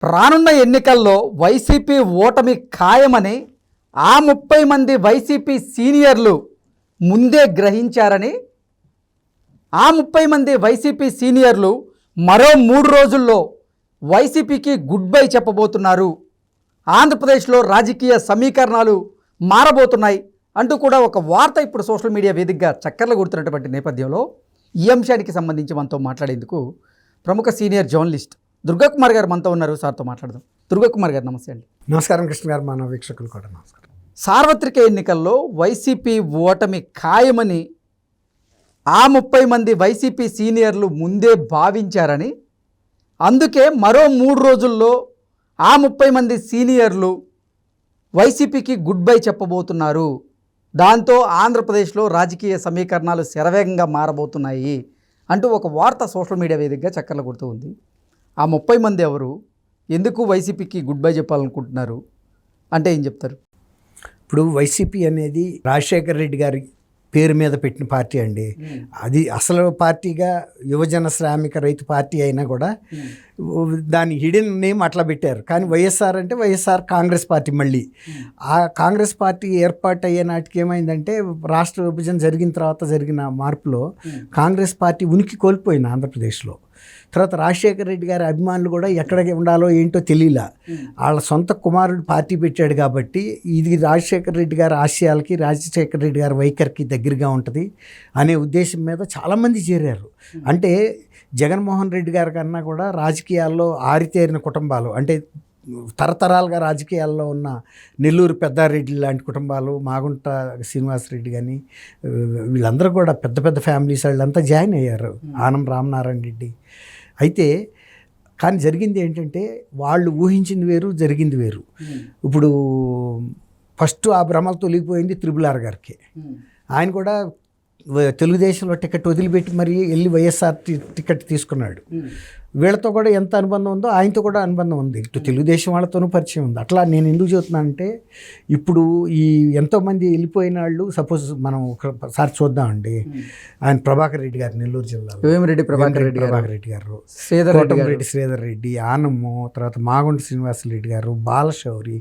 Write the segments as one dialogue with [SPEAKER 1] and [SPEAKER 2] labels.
[SPEAKER 1] రానున్న ఎన్నికల్లో వైసీపీ ఓటమి ఖాయమని ఆ 30 మంది వైసీపీ సీనియర్లు ముందే గ్రహించారని ఆ 30 మంది వైసీపీ సీనియర్లు మరో 3 రోజుల్లో వైసీపీకి గుడ్ బై చెప్పబోతున్నారు. ఆంధ్రప్రదేశ్లో రాజకీయ సమీకరణాలు మారబోతున్నాయి అంటూ కూడా ఒక వార్త ఇప్పుడు సోషల్ మీడియా వేదికగా చక్కర్లు కొడుతున్నటువంటి నేపథ్యంలో ఈ అంశానికి సంబంధించి మనతో మాట్లాడేందుకు ప్రముఖ సీనియర్ జర్నలిస్ట్ దుర్గాకుమార్ గారు మనతో ఉన్నారు. సార్తో మాట్లాడదాం. దుర్గాకుమార్ గారు నమస్తే అండి.
[SPEAKER 2] నమస్కారం కృష్ణ గారు, మన వీక్షకులు కూడా నమస్కారం.
[SPEAKER 1] సార్వత్రిక ఎన్నికల్లో వైసీపీ ఓటమి ఖాయమని ఆ 30 మంది వైసీపీ సీనియర్లు ముందే భావించారని, అందుకే మరో 3 రోజుల్లో ఆ 30 మంది సీనియర్లు వైసీపీకి గుడ్ బై చెప్పబోతున్నారు. దాంతో ఆంధ్రప్రదేశ్లో రాజకీయ సమీకరణాలు శరవేగంగా మారబోతున్నాయి అంటూ ఒక వార్త సోషల్ మీడియా వేదికగా చక్కర్లు కొడుతూ ఉంది. ఆ 30 మంది ఎవరు, ఎందుకు వైసీపీకి గుడ్ బై చెప్పాలనుకుంటున్నారు అంటే ఏం చెప్తారు?
[SPEAKER 2] ఇప్పుడు వైసీపీ అనేది రాజశేఖర రెడ్డి గారి పేరు మీద పెట్టిన పార్టీ అండి. అది అసలు పార్టీగా యువజన శ్రామిక రైతు పార్టీ అయినా కూడా దాని హిడెన్ నేమ్ అట్లా పెట్టారు. కానీ వైఎస్ఆర్ అంటే వైఎస్ఆర్ కాంగ్రెస్ పార్టీ. మళ్ళీ ఆ కాంగ్రెస్ పార్టీ ఏర్పాటు అయ్యే నాటికి ఏమైందంటే, రాష్ట్ర విభజన జరిగిన తర్వాత జరిగిన మార్పులో కాంగ్రెస్ పార్టీ ఉనికి కోల్పోయింది ఆంధ్రప్రదేశ్లో. తర్వాత రాజశేఖర రెడ్డి గారి అభిమానులు కూడా ఎక్కడికి ఉండాలో ఏంటో తెలియలా. వాళ్ళ సొంత కుమారుడు పార్టీ పెట్టాడు కాబట్టి ఇది రాజశేఖర రెడ్డి గారి ఆశయాలకి, రాజశేఖర రెడ్డి గారి వైఖరికి దగ్గరగా ఉంటుంది అనే ఉద్దేశం మీద చాలామంది చేరారు. అంటే జగన్మోహన్ రెడ్డి గారి కన్నా కూడా రాజకీయాల్లో ఆరితేరిన కుటుంబాలు, అంటే తరతరాలుగా రాజకీయాల్లో ఉన్న నెల్లూరు పెద్దారెడ్డి లాంటి కుటుంబాలు, మాగుంట శ్రీనివాసరెడ్డి కానీ వీళ్ళందరూ కూడా పెద్ద పెద్ద ఫ్యామిలీస్ వాళ్ళంతా జాయిన్ అయ్యారు. ఆనం రామనారాయణ రెడ్డి. అయితే కానీ జరిగింది ఏంటంటే, వాళ్ళు ఊహించింది వేరు, జరిగింది వేరు. ఇప్పుడు ఫస్ట్ ఆ భ్రమలు తొలగిపోయింది త్రిపుల్ గారికి. ఆయన కూడా తెలుగుదేశంలో టికెట్ వదిలిపెట్టి మరి వెళ్ళి వైఎస్ఆర్ టికెట్ తీసుకున్నాడు. వీళ్ళతో కూడా ఎంత అనుబంధం ఉందో ఆయనతో కూడా అనుబంధం ఉంది. ఇటు తెలుగుదేశం వాళ్ళతోనూ పరిచయం ఉంది. అట్లా నేను ఎందుకు చెబుతున్నానంటే, ఇప్పుడు ఈ ఎంతోమంది వెళ్ళిపోయిన వాళ్ళు, సపోజ్ మనం ఒకసారి చూద్దామండి. ఆయన ప్రభాకర్ రెడ్డి గారు, నెల్లూరు జిల్లాలో ప్రభాకర్ రెడ్డి గారు, కోటమిరెడ్డి శ్రీధర్ రెడ్డి, ఆనమ్ము, తర్వాత మాగుంట శ్రీనివాసరెడ్డి గారు, బాలశౌరి,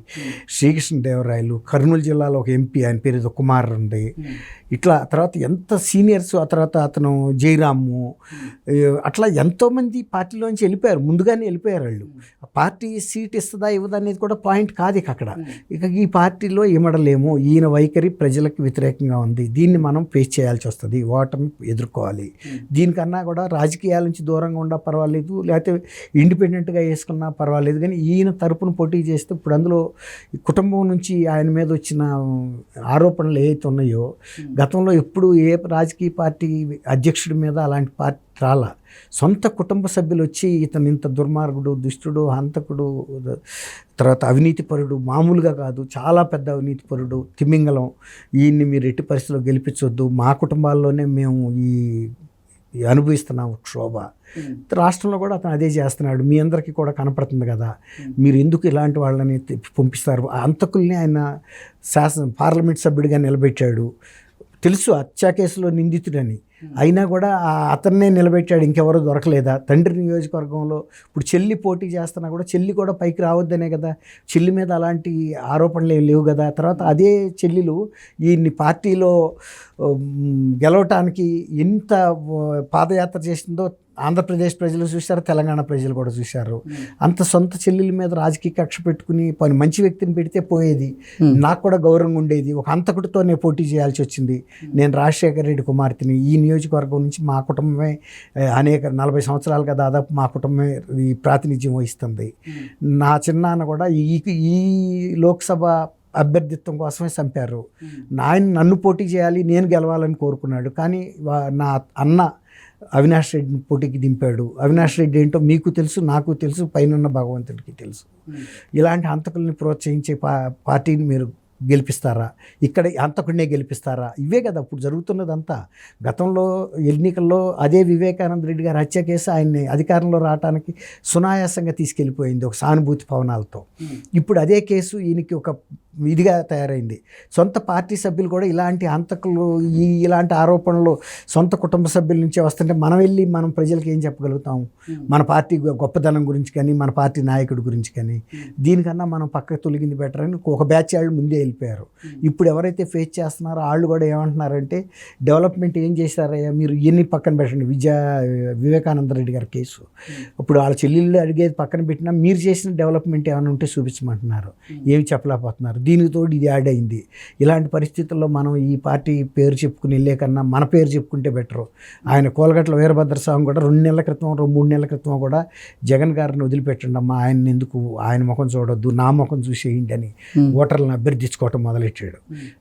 [SPEAKER 2] శ్రీకృష్ణదేవరాయలు, కర్నూలు జిల్లాలో ఒక ఎంపీ, ఆయన పేరు ఏదో కుమార్ ఉంది. ఇట్లా తర్వాత ఎంత సీనియర్స్, ఆ తర్వాత అతను జయరాము, అట్లా ఎంతోమంది పార్టీలోంచి వెళ్ళిపోయారు. ముందుగానే వెళ్ళిపోయారు వాళ్ళు. పార్టీ సీట్ ఇస్తుందా ఇవ్వదా అనేది కూడా పాయింట్ కాదు ఇక అక్కడ. ఇక ఈ పార్టీలో ఇమడలేము, ఈయన వైఖరి ప్రజలకు వ్యతిరేకంగా ఉంది, దీన్ని మనం ఫేస్ చేయాల్సి వస్తుంది, ఓటమి ఎదుర్కోవాలి. దీనికన్నా కూడా రాజకీయాల నుంచి దూరంగా ఉన్నా పర్వాలేదు, లేకపోతే ఇండిపెండెంట్గా వేసుకున్నా పర్వాలేదు. కానీ ఈయన తరపున పోటీ చేస్తే ఇప్పుడు అందులో కుటుంబం నుంచి ఆయన మీద వచ్చిన ఆరోపణలు ఏవైతే ఉన్నాయో, గతంలో ఎప్పుడు ఏ రాజకీయ పార్టీ అధ్యక్షుడి మీద అలాంటి పార్టీ రాలా. సొంత కుటుంబ సభ్యులు వచ్చి ఇతను ఇంత దుర్మార్గుడు, దుష్టుడు, హంతకుడు, తర్వాత అవినీతిపరుడు, మామూలుగా కాదు చాలా పెద్ద అవినీతిపరుడు, తిమింగలం, ఈయన్ని మీరు ఎట్టి పరిస్థితిలో గెలిపించొద్దు, మా కుటుంబాల్లోనే మేము ఈ అనుభవిస్తున్నాము క్షోభ. రాష్ట్రంలో కూడా అతను అదే చేస్తున్నాడు, మీ అందరికీ కూడా కనపడుతుంది కదా, మీరు ఎందుకు ఇలాంటి వాళ్ళని పంపిస్తారు? అంతకుల్ని ఆయన పార్లమెంట్ సభ్యుడిగా నిలబెట్టాడు. తెలుసు హత్యా కేసులో నిందితుడని, అయినా కూడా అతన్నే నిలబెట్టాడు. ఇంకెవరో దొరకలేదా? తండ్రి నియోజకవర్గంలో ఇప్పుడు చెల్లి పోటీ చేస్తున్నా కూడా చెల్లి కూడా పైకి రావద్దనే కదా, చెల్లి మీద అలాంటి ఆరోపణలు ఏం లేవు కదా. తర్వాత అదే చెల్లెలు ఈయన్ని పార్టీలో గెలవటానికి ఎంత పాదయాత్ర చేసిందో ఆంధ్రప్రదేశ్ ప్రజలు చూశారు, తెలంగాణ ప్రజలు కూడా చూశారు. అంత సొంత చెల్లెల మీద రాజకీయ కక్ష పెట్టుకుని మంచి వ్యక్తిని పెడితే పోయేది, నాకు కూడా గౌరవంగా ఉండేది. ఒక హంతకుడితో నేను పోటీ చేయాల్సి వచ్చింది. నేను రాజశేఖర రెడ్డి కుమార్తెని, ఈ నియోజకవర్గం నుంచి మా కుటుంబమే 40 సంవత్సరాలుగా దాదాపు మా కుటుంబమే ఈ ప్రాతినిధ్యం వహిస్తుంది. నా చిన్నాన్న కూడా ఈ లోక్సభ అభ్యర్థిత్వం కోసమే చంపారు. నన్ను పోటీ చేయాలి, నేను గెలవాలని కోరుకున్నాడు. కానీ నా అన్న అవినాష్ రెడ్డిని పోటీకి దింపాడు. అవినాష్ రెడ్డి ఏంటో మీకు తెలుసు, నాకు తెలుసు, పైన భగవంతుడికి తెలుసు. ఇలాంటి హంతకుల్ని ప్రోత్సహించే పార్టీని మీరు గెలిపిస్తారా? ఇక్కడ హంతకుడినే గెలిపిస్తారా? ఇవే కదా ఇప్పుడు జరుగుతున్నదంతా. గతంలో ఎన్నికల్లో అదే వివేకానంద రెడ్డి గారి హత్య కేసు ఆయన్ని అధికారంలో రావడానికి సునాయాసంగా తీసుకెళ్ళిపోయింది ఒక సానుభూతి పవనాలతో. ఇప్పుడు అదే కేసు ఈయనకి ఒక ఇదిగా తయారైంది. సొంత పార్టీ సభ్యులు కూడా ఇలాంటి హంతకులు ఇలాంటి ఆరోపణలు సొంత కుటుంబ సభ్యుల నుంచే వస్తుంటే మనం వెళ్ళి మనం ప్రజలకు ఏం చెప్పగలుగుతాం? మన పార్టీ గొప్పదనం గురించి కానీ మన పార్టీ నాయకుడి గురించి కానీ. దీనికన్నా మనం పక్కకు తొలగింది బెటర్ అని ఒక బ్యాచ్ వాళ్ళు ముందే వెళ్ళిపోయారు. ఇప్పుడు ఎవరైతే ఫేస్ చేస్తున్నారో వాళ్ళు కూడా ఏమంటున్నారంటే డెవలప్మెంట్ ఏం చేశారయ్యా మీరు, ఇవన్నీ పక్కన పెట్టండి. వివేకానంద రెడ్డి గారి కేసు ఇప్పుడు వాళ్ళ చెల్లెళ్ళు అడిగేది పక్కన పెట్టినా మీరు చేసిన డెవలప్మెంట్ ఏమైనా ఉంటే చూపించమంటున్నారు. ఏమి చెప్పలేకపోతున్నారు. దీనికి తోడు ఇది యాడ్ అయింది. ఇలాంటి పరిస్థితుల్లో మనం ఈ పార్టీ పేరు చెప్పుకుని వెళ్ళే కన్నా మన పేరు చెప్పుకుంటే బెటరు. ఆయన కోలగట్ల వీరభద్ర స్వామి కూడా 2 నెలల క్రితం 3 నెలల క్రితం కూడా జగన్ గారిని వదిలిపెట్టండి అమ్మా, ఆయన ఎందుకు, ఆయన ముఖం చూడొద్దు, నా ముఖం చూసేయండి అని ఓటర్లను అభ్యర్థించుకోవటం మొదలెట్టాడు.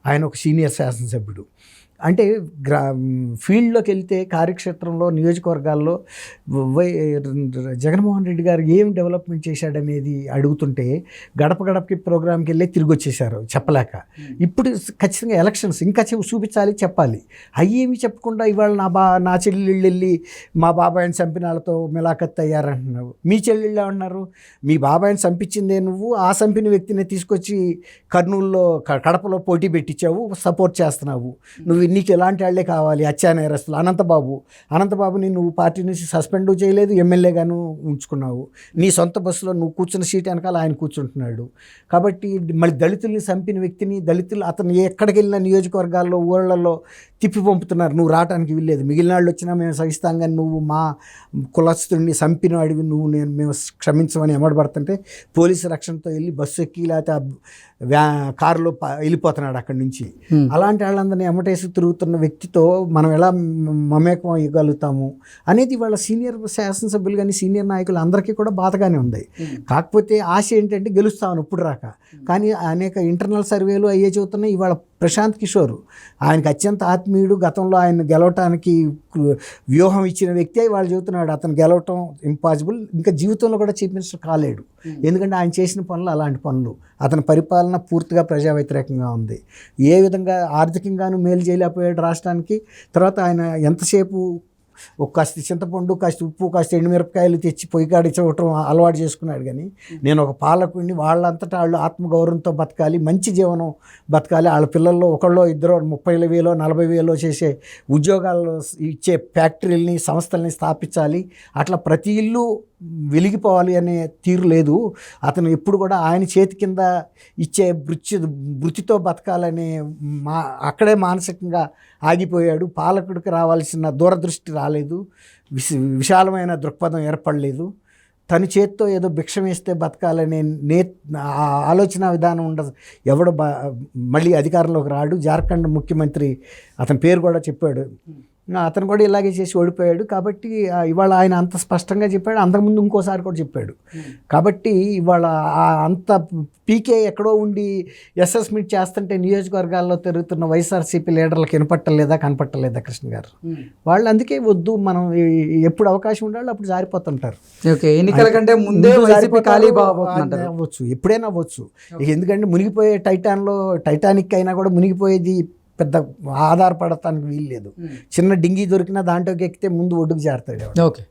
[SPEAKER 2] ఆయన ఒక సీనియర్ శాసనసభ్యుడు. అంటే ఫీల్డ్లోకి వెళ్తే కార్యక్షేత్రంలో నియోజకవర్గాల్లో జగన్మోహన్ రెడ్డి గారు ఏం డెవలప్మెంట్ చేశాడనేది అడుగుతుంటే గడప గడపకి ప్రోగ్రామ్కి వెళ్ళి తిరిగి వచ్చేసారు చెప్పలేక. ఇప్పుడు ఖచ్చితంగా ఎలక్షన్స్ ఇంకా చూపించాలి, చెప్పాలి. అయ్యేమి చెప్పకుండా ఇవాళ నా చెల్లెళ్ళు వెళ్ళి మా బాబాయిని చంపిన వాళ్ళతో మిలాఖత్ అయ్యారంటున్నావు. మీ చెల్లెళ్ళు ఏమన్నారు? మీ బాబాయిని చంపించిందే నువ్వు, ఆ చంపిన వ్యక్తిని తీసుకొచ్చి కర్నూలులో కడపలో పోటీ పెట్టించావు, సపోర్ట్ చేస్తున్నావు. నువ్వు నీకు ఎలాంటి వాళ్ళే కావాలి? హత్యా నేరస్తులు అనంతబాబుని నువ్వు పార్టీ నుంచి సస్పెండ్ చేయలేదు, ఎమ్మెల్యేగాను ఉంచుకున్నావు. నీ సొంత బస్సులో నువ్వు కూర్చున్న సీట్ వెనకాల ఆయన కూర్చుంటున్నాడు. కాబట్టి మళ్ళీ దళితుల్ని చంపిన వ్యక్తిని అతను ఎక్కడికి వెళ్ళిన నియోజకవర్గాల్లో ఊళ్ళల్లో తిప్పి పంపుతున్నారు. నువ్వు రావడానికి వీల్లేదు, మిగిలిన వాళ్ళు వచ్చినా మేము సహిస్తాం, కానీ నువ్వు మా కులస్తుడిని చంపిన వాడివి, మేము క్షమించమని ఎమ్మడబడుతుంటే పోలీసు రక్షణతో వెళ్ళి బస్సు ఎక్కి లేకపోతే కారులో వెళ్ళిపోతున్నాడు అక్కడి నుంచి. అలాంటి వాళ్ళందరినీ ఎమ్మటేసి తిరుగుతున్న వ్యక్తితో మనం ఎలా మమేకం ఇవ్వగలుగుతాము అనేది వాళ్ళ సీనియర్ శాసనసభ్యులు కానీ సీనియర్ నాయకులు అందరికీ కూడా బాధగానే ఉంది. కాకపోతే ఆశ ఏంటంటే గెలుస్తామని ఇప్పుడు రాక, కానీ అనేక ఇంటర్నల్ సర్వేలు అయ్యే చెబుతున్నాయి. ఇవాళ ప్రశాంత్ కిషోర్ ఆయనకి అత్యంత ఆత్మీయుడు, గతంలో ఆయన గెలవటానికి వ్యూహం ఇచ్చిన వ్యక్తి వాళ్ళు చెబుతున్నాడు అతను గెలవటం ఇంపాసిబుల్, ఇంకా జీవితంలో కూడా చీఫ్ మినిస్టర్ కాలేడు. ఎందుకంటే ఆయన చేసిన పనులు అలాంటి పనులు. అతని పరిపాలన పూర్తిగా ప్రజా వ్యతిరేకంగా ఉంది. ఏ విధంగా ఆర్థికంగానూ మేలు చేయలేకపోయాడు రాష్ట్రానికి. తర్వాత ఆయన ఎంతసేపు ఒక కాస్త చింతపండు, కాస్త ఉప్పు, కాస్త ఎండుమిరపకాయలు తెచ్చి పొయ్యికాడి చూడటం అలవాటు చేసుకున్నాడు. కానీ నేను ఒక పాలకుడిని, వాళ్ళంతటా వాళ్ళు ఆత్మగౌరవంతో బతకాలి, మంచి జీవనం బతకాలి, వాళ్ళ పిల్లల్లో ఒకళ్ళో ఇద్దరో 30,000 40,000 చేసే ఉద్యోగాలు ఇచ్చే ఫ్యాక్టరీలని సంస్థల్ని స్థాపించాలి, అట్లా ప్రతి ఇల్లు వెలిగిపోవాలి అనే తీరు లేదు. అతను ఎప్పుడు కూడా ఆయన చేతి కింద ఇచ్చే వృత్తితో బతకాలనే అక్కడే మానసికంగా ఆగిపోయాడు. పాలకుడికి రావాల్సిన దూరదృష్టి రాలేదు, విశాలమైన దృక్పథం ఏర్పడలేదు. తన చేత్తో ఏదో భిక్షం వేస్తే బతకాలనే ఆలోచన విధానం ఉండదు. ఎవడు మళ్ళీ అధికారంలోకి రాడు. జార్ఖండ్ ముఖ్యమంత్రి అతని పేరు కూడా చెప్పాడు, అతను కూడా ఇలాగే చేసి ఓడిపోయాడు. కాబట్టి ఇవాళ ఆయన అంత స్పష్టంగా చెప్పాడు, అంతకుముందు ఇంకోసారి కూడా చెప్పాడు. కాబట్టి ఇవాళ అంత పీకే ఎక్కడో ఉండి అసెస్మెంట్ చేస్తుంటే నియోజకవర్గాల్లో తిరుగుతున్న వైఎస్ఆర్సీపీ లీడర్లకు కనపట్టలేదా కృష్ణ గారు? వాళ్ళు అందుకే వద్దు, మనం ఎప్పుడు అవకాశం ఉండాలి అప్పుడు జారిపోతుంటారు.
[SPEAKER 1] ఓకే, ఎన్నికల కంటే ముందే
[SPEAKER 2] అవ్వచ్చు, ఎప్పుడైనా అవ్వచ్చు. ఎందుకంటే మునిగిపోయే టైటానిక్ అయినా కూడా మునిగిపోయేది పెద్ద ఆధారపడటానికి వీలు లేదు. చిన్న డింగి దొరికినా దాంట్లోకి ఎక్కితే ముందు ఒడ్డుకు చేరతాడు.
[SPEAKER 1] ఓకే.